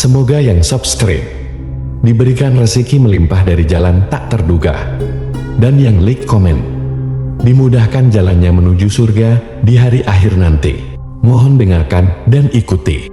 Semoga yang subscribe diberikan rezeki melimpah dari jalan tak terduga, dan yang like komen dimudahkan jalannya menuju surga di hari akhir nanti. Mohon dengarkan dan ikuti.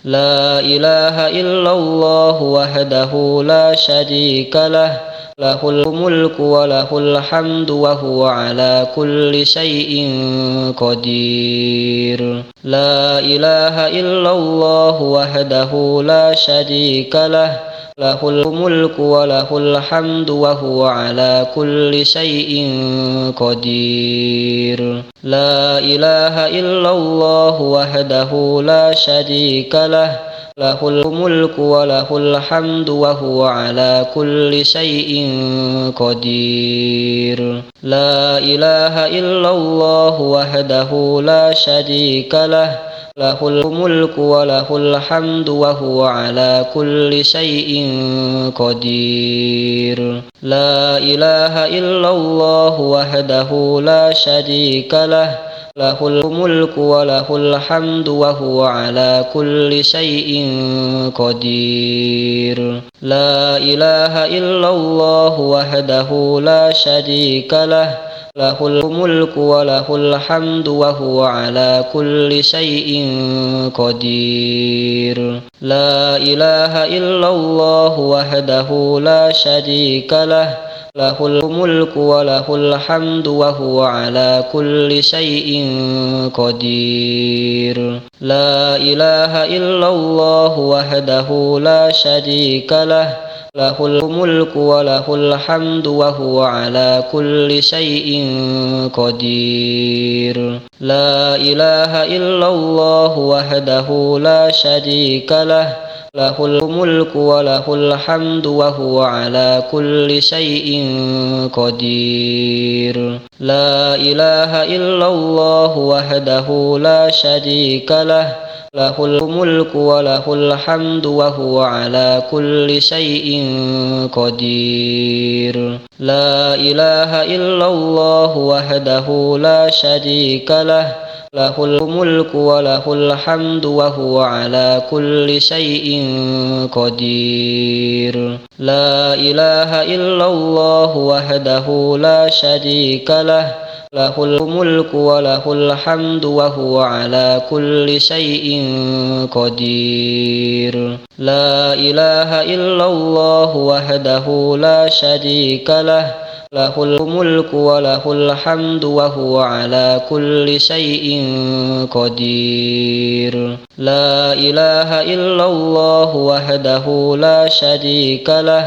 La ilaha illallah wahdahu la syarika lah, lahul mulku wa lahul hamdu wa huwa ala kulli syai'in qadir. La ilaha illallah wahdahu la syarika lah, lahul mulku wa lahul hamdu wa huwa ala kulli syai'in qadir. La ilaha illallah wahdahu la syarika lah, lahul mulku wa lahul hamdu wa huwa ala kulli syai'in qadir. La ilaha illallah wahdahu la syarika lah, lahul mulku wa lahul hamdu wa huwa ala kulli syai'in qadir. La ilaha illallah wahdahu la syarika lah, lahul mulku wa lahul hamdu wa huwa ala kulli syai'in qadir. La ilaha illallah wahdahu la syarika lah, lahul mulku wa lahul hamdu wa huwa ala kulli syai'in qadir. La ilaha illallah wahdahu la syarika lah, lahul mulku wa lahul hamdu wa huwa ala kulli syai'in qadir. La ilaha illallah wahdahu la syarika lah, lahul mulku wa lahul hamdu wa huwa ala kulli syai'in qadir. La ilaha illallah wahdahu la syarika lah, lahul mulku wa lahul hamdu wa huwa ala kulli syai'in qadir. La ilaha illallah wahdahu la syarika lah, lahul mulku wa lahul hamdu wa huwa ala kulli syai'in qadir. La ilaha illallah wahdahu la syarika lah, lahul mulku wa lahul hamdu wa huwa ala kulli syai'in qadir. La ilaha illallah wahdahu la syarika lah, lahul mulku wa lahul hamdu wa huwa ala kulli syai'in qadir. La ilaha illallah wahdahu la syarika lah, lahul mulku wa lahul hamdu wa huwa ala kulli syai'in qadir. La ilaha illallah wahdahu la syarika lah,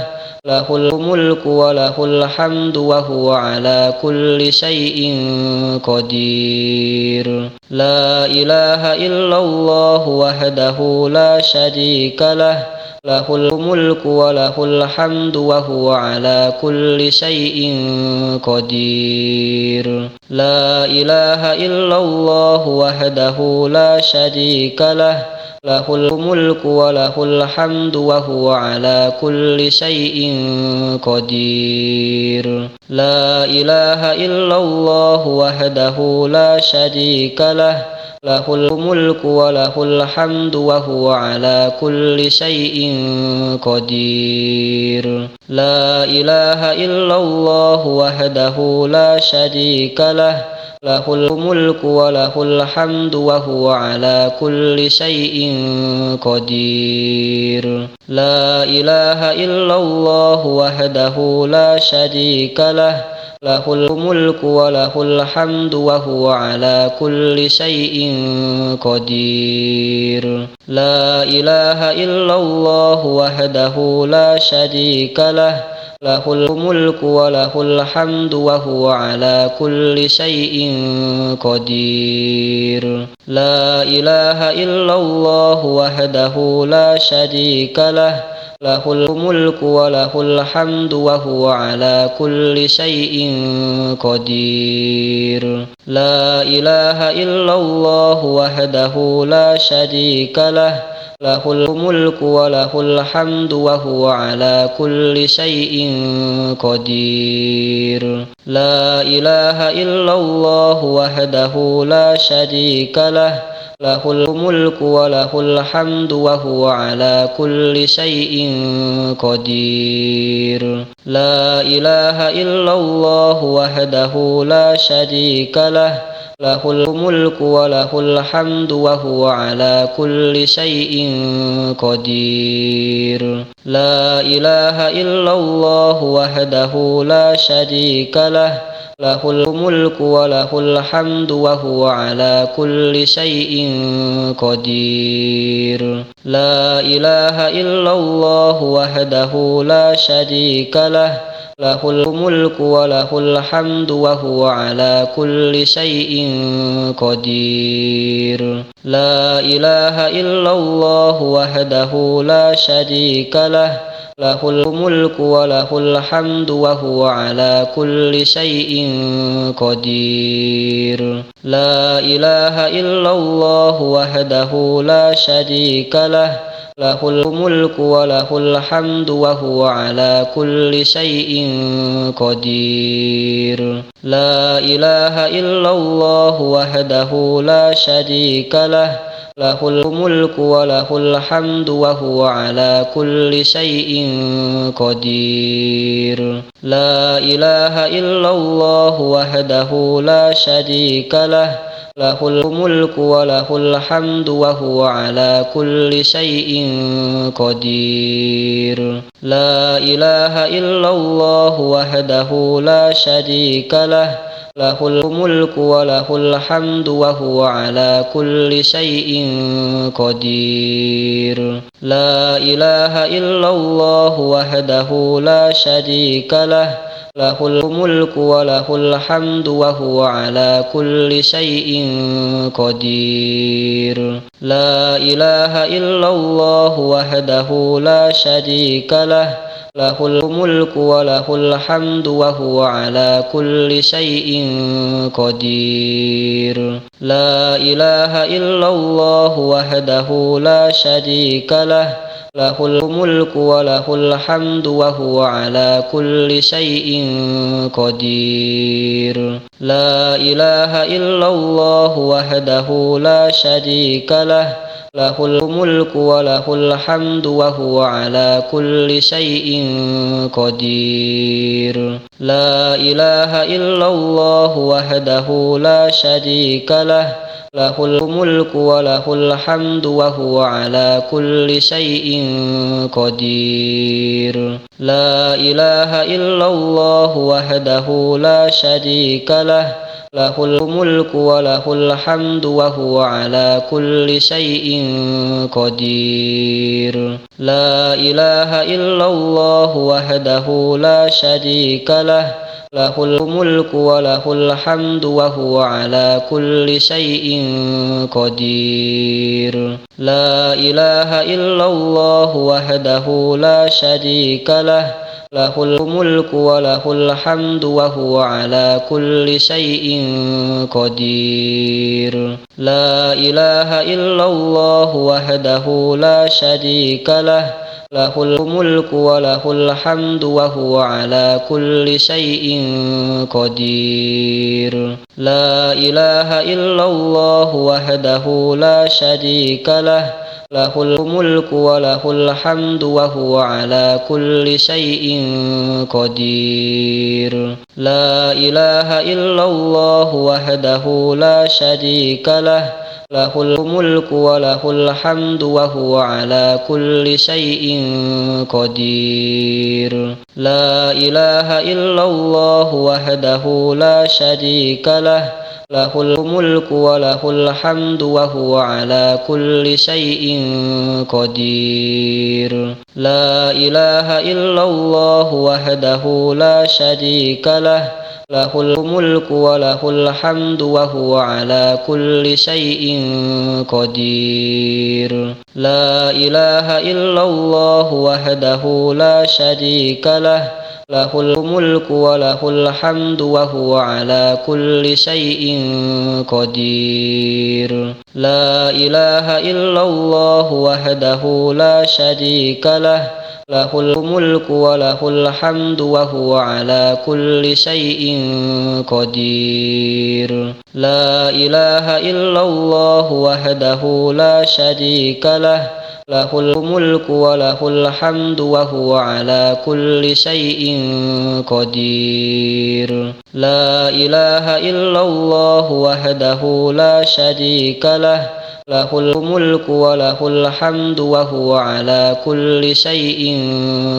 lahul mulku wa lahul hamdu wa huwa ala kulli syai'in qadir. La ilaha illallah wahdahu la syarika lah, lahul mulku wa lahul hamdu wa huwa ala kulli syai'in qadir. La ilaha illallah wahdahu la syarika lah, lahul mulku wa lahul hamdu wa huwa ala kulli syai'in qadir. La ilaha illallah wahdahu la syarika lah, lahul mulku wa lahul hamdu wa huwa ala kulli syai'in qadir. La ilaha illallah wahdahu la syarika lah, lahul mulku wa lahul hamdu wa huwa ala kulli syai'in qadir. La ilaha illallah wahdahu la syarika lah, lahul mulku wa lahul hamdu wa huwa ala kulli syai'in qadir. La ilaha illallah wahdahu la syarika lah, lahul mulku wa lahul hamdu wa huwa ala kulli syai'in qadir. La ilaha illallah wahdahu la syarika lah, lahul mulku wa lahul hamdu wa huwa ala kulli syai'in qadir. La ilaha illallah wahdahu la syarika lah, له الملك وله الحمد وهو على كل شيء قدير لا إله إلا الله وحده لا شريك له له الملك وله الحمد وهو على كل شيء قدير لا إله إلا الله وحده لا شريك له له الملك وله الحمد وهو على كل شيء قدير لا إله إلا الله وحده لا شريك له له الملك وله الحمد وهو على كل شيء قدير لا إله إلا الله وحده لا شريك له له الملك وله الحمد وهو على كل شيء قدير لا إله إلا الله وحده لا شريك له له الملك وله الحمد وهو على كل شيء قدير لا إله إلا الله وحده لا شريك له له الملك وله الحمد وهو على كل شيء قدير لا إله إلا الله وحده لا شريك له له الملك وله الحمد وهو على كل شيء قدير لا إله إلا الله وحده لا شريك له له الملك وله الحمد وهو على كل شيء قدير لا إله إلا الله وحده لا شريك له له الملك وله الحمد وهو على كل شيء قدير لا إله إلا الله وحده لا شريك له له الملك وله الحمد وهو على كل شيء قدير لا إله إلا الله وحده لا شريك له له الملك وله الحمد وهو على كل شيء قدير لا إله إلا الله وحده لا شريك له له الملك وله الحمد وهو على كل شيء قدير لا إله إلا الله وحده لا شريك له له الملك وله الحمد وهو على كل شيء قدير لا إله إلا الله وحده لا شريك له له الملك وله الحمد وهو على كل شيء قدير لا إله إلا الله وحده لا شريك له له الملك وله الحمد وهو على كل شيء قدير لا إله إلا الله وحده لا شريك له له الملك وله الحمد وهو على كل شيء قدير لا إله إلا الله وحده لا شريك له له الملك وله الحمد وهو على كل شيء قدير لا إله إلا الله وحده لا شريك له له الملك وله الحمد وهو على كل شيء قدير لا إله إلا الله وحده لا شريك له له الملك وله الحمد وهو على كل شيء قدير لا إله إلا الله وحده لا شريك له له الملك وله الحمد وهو على كل شيء قدير لا إله إلا الله وحده لا شريك له له الملك وله الحمد وهو على كل شيء قدير لا إله إلا الله وحده لا شريك له له الملك وله الحمد وهو على كل شيء قدير لا إله إلا الله وحده لا شريك له له الملك وله الحمد وهو على كل شيء قدير لا إله إلا الله وحده لا شريك له له الملك وله الحمد وهو على كل شيء قدير لا إله إلا الله وحده لا شريك له له الملك وله الحمد وهو على كل شيء قدير لا إله إلا الله وحده لا شريك له له الملك وله الحمد وهو على كل شيء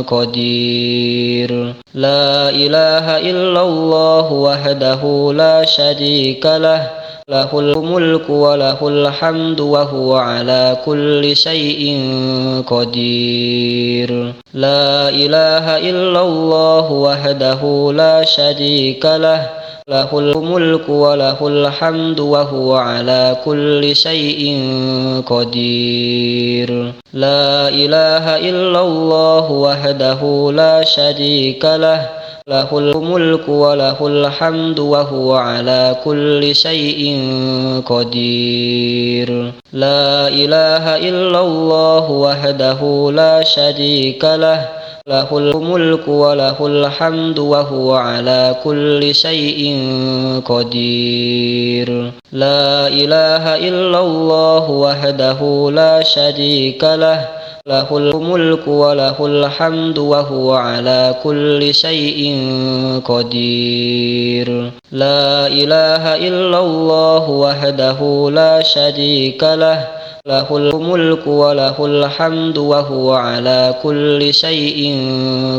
قدير لا إله إلا الله وحده لا شريك له له الملك وله الحمد وهو على كل شيء قدير لا إله إلا الله وحده لا شريك له له الملك وله الحمد وهو على كل شيء قدير لا إله إلا الله وحده لا شريك له له الملك وله الحمد وهو على كل شيء قدير لا إله إلا الله وحده لا شريك له له الملك وله الحمد وهو على كل شيء قدير لا إله إلا الله وحده لا شريك له له الملك وله الحمد وهو على كل شيء قدير لا إله إلا الله وحده لا شريك له له الملك وله الحمد وهو على كل شيء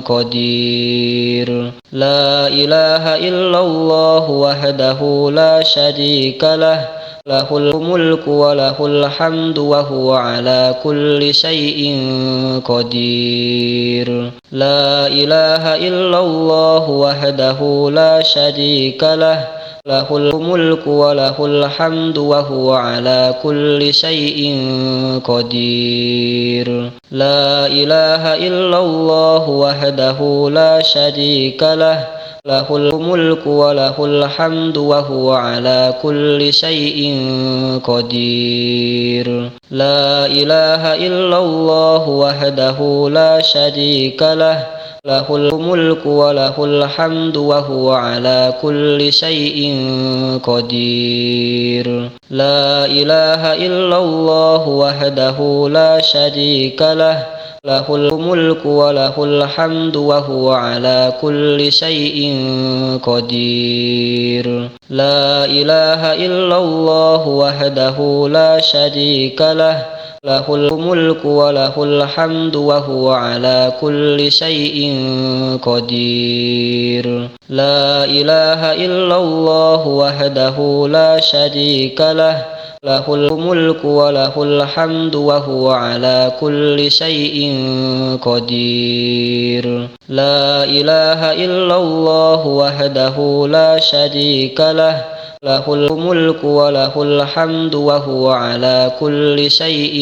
قدير لا إله إلا الله وحده لا شريك له له الملك وله الحمد وهو على كل شيء قدير لا إله إلا الله وحده لا شريك له له الملك وله الحمد وهو على كل شيء قدير لا إله إلا الله وحده لا شريك له له الملك وله الحمد وهو على كل شيء قدير لا إله إلا الله وحده لا شريك له له الملك وله الحمد وهو على كل شيء قدير لا إله إلا الله وحده لا شريك له له الملك وله الحمد وهو على كل شيء قدير لا إله إلا الله وحده لا شريك له له الملك وله الحمد وهو على كل شيء قدير لا إله إلا الله وحده لا شريك له له الملك وله الحمد وهو على كل شيء قدير لا إله إلا الله وحده لا شريك له له الملك وله الحمد وهو على كل شيء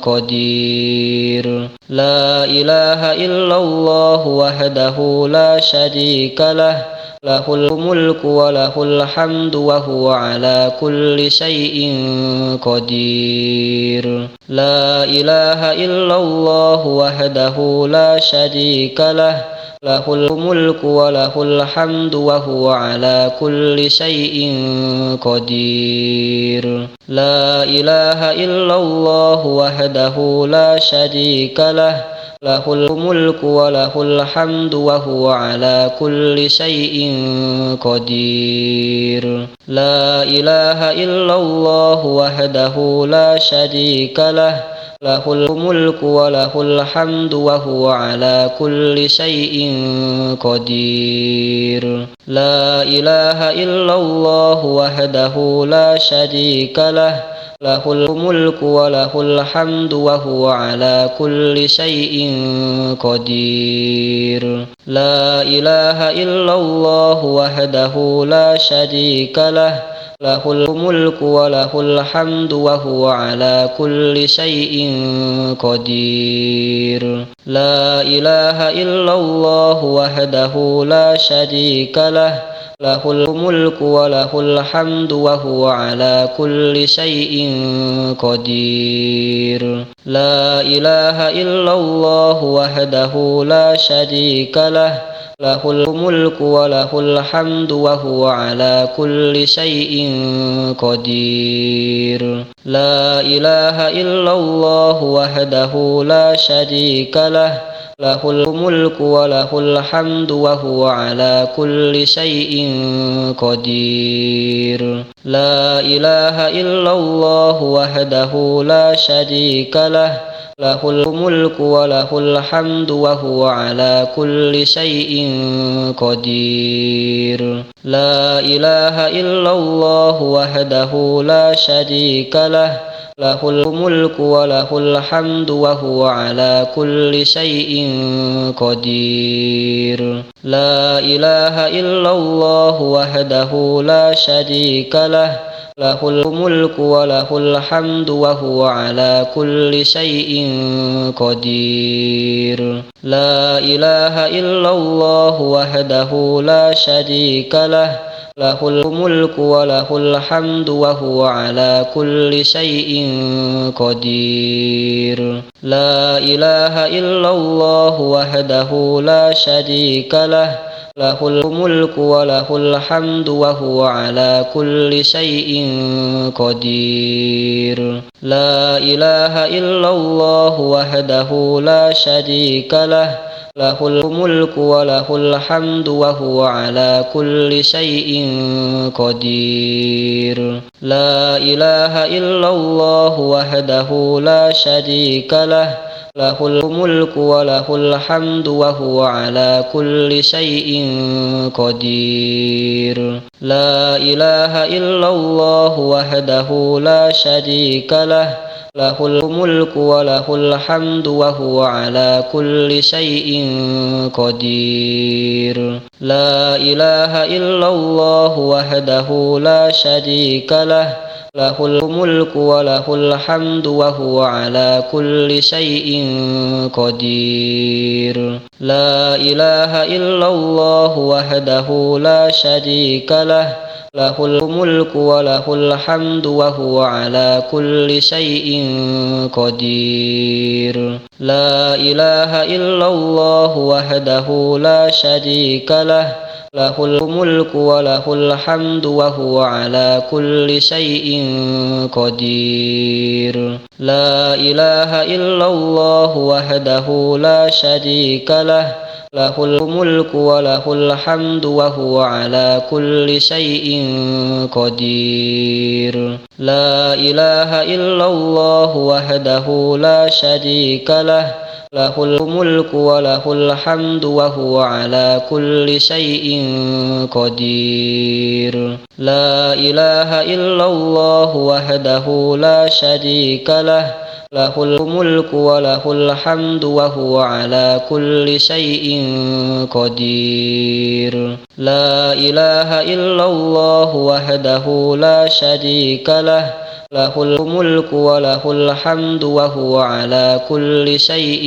قدير لا إله إلا الله وحده لا شريك له له الملك وله الحمد وهو على كل شيء قدير لا إله إلا الله وحده لا شريك له له الملك وله الحمد وهو على كل شيء قدير لا إله إلا الله وحده لا شريك له له الملك وله الحمد وهو على كل شيء قدير لا إله إلا الله وحده لا شريك له له الملك وله الحمد وهو على كل شيء قدير لا إله إلا الله وحده لا شريك له له الملك وله الحمد وهو على كل شيء قدير لا إله إلا الله وحده لا شريك له له الملك وله الحمد وهو على كل شيء قدير. لا إله إلا الله وحده لا شريك له، له الملك وله الحمد وهو على كل شيء قدير. لا إله إلا الله وحده لا شريك له، له الملك وله الحمد وهو على كل شيء قدير. لا إله إلا الله وحده لا شريك له، له الملك وله الحمد وهو على كل شيء قدير. لا إله إلا الله وحده لا شريك له، له الملك وله الحمد وهو على كل شيء قدير. لا إله إلا الله وحده لا شريك له، له الملك وله الحمد وهو على كل شيء قدير. لا إله إلا الله وحده لا شريك له، له الملك وله الحمد وهو على كل شيء قدير. لا إله إلا الله وحده لا شريك له، له الملك وله الحمد وهو على كل شيء قدير. لا إله إلا الله وحده لا شريك له، له الملك وله الحمد وهو على كل شيء قدير. لا إله إلا الله وحده لا شريك له، له الملك وله الحمد وهو على كل شيء قدير. لا إله إلا الله وحده لا شريك له، له الملك وله الحمد وهو على كل شيء قدير. لا إله إلا الله وحده لا شريك له، له الملك وله الحمد وهو على كل شيء قدير. لا إله إلا الله وحده لا شريك له، له الملك وله الحمد وهو على كل شيء قدير. لا إله إلا الله وحده لا شريك له، له الملك وله الحمد وهو على كل شيء قدير. لا إله إلا الله وحده لا شريك له، له الملك وله الحمد وهو على كل شيء قدير. لا إله إلا الله وحده لا شريك له، له الملك وله الحمد وهو على كل شيء قدير. لا إله إلا الله وحده لا شريك له، له الملك وله الحمد وهو على كل شيء قدير. لا إله إلا الله وحده لا شريك له، له الملك وله الحمد وهو على كل شيء قدير. لا إله إلا الله وحده لا شريك له، له الملك وله الحمد وهو على كل شيء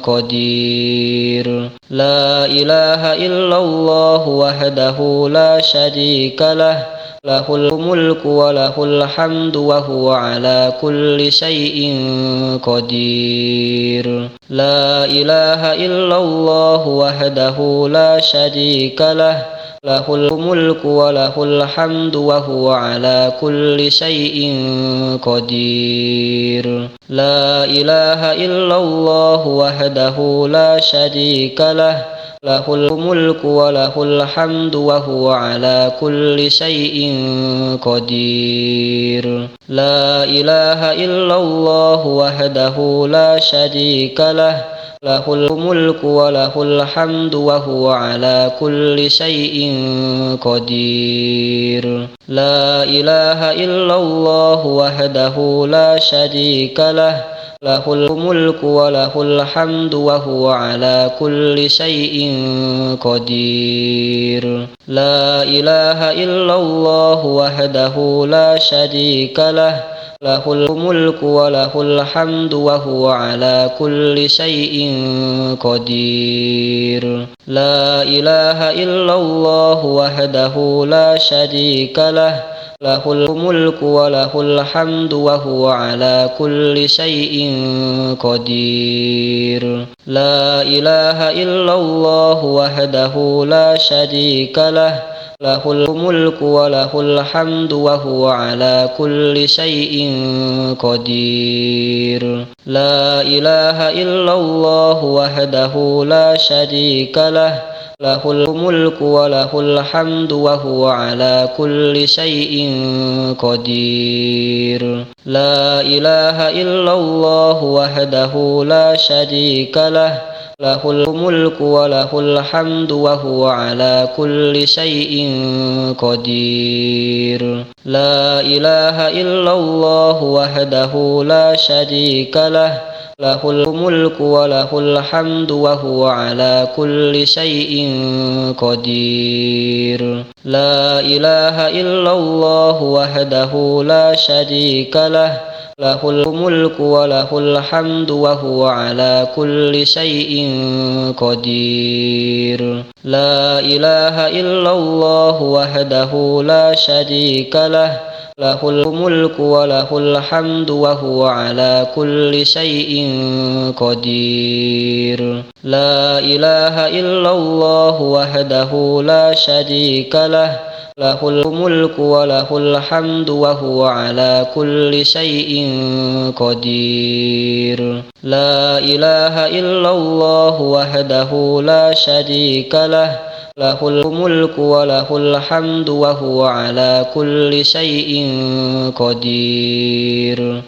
قدير. لا إله إلا الله وحده لا شريك له، له الملك وله الحمد وهو على كل شيء قدير. لا إله إلا الله وحده لا شريك له، له الملك وله الحمد وهو على كل شيء قدير. لا إله إلا الله وحده لا شريك له، له الملك وله الحمد وهو على كل شيء قدير. لا إله إلا الله وحده لا شريك له، له الملك وله الحمد وهو على كل شيء قدير. لا إله إلا الله وحده لا شريك له، له الملك وله الحمد وهو على كل شيء قدير. لا إله إلا الله وحده لا شريك له، له الملك وله الحمد وهو على كل شيء قدير. لا إله إلا الله وحده لا شريك له، له الملك وله الحمد وهو على كل شيء قدير. لا إله إلا الله وحده لا شريك له، له الملك وله الحمد وهو على كل شيء قدير. لا إله إلا الله وحده لا شريك له، له الملك وله الحمد وهو على كل شيء قدير. لا إله إلا الله وحده لا شريك له، له الملك وله الحمد وهو على كل شيء قدير. لا إله إلا الله وحده لا شريك له، له الملك وله الحمد وهو على كل شيء قدير. لا إله إلا الله وحده لا شريك له، له الملك وله الحمد وهو على كل شيء قدير. لا إله إلا الله وحده لا شريك له، له الملك وله الحمد وهو على كل شيء قدير. لا إله إلا الله وحده لا شريك له، له الملك وله الحمد وهو على كل شيء قدير. لا إله إلا الله وحده لا شريك له، له الملك وله الحمد وهو على كل شيء قدير.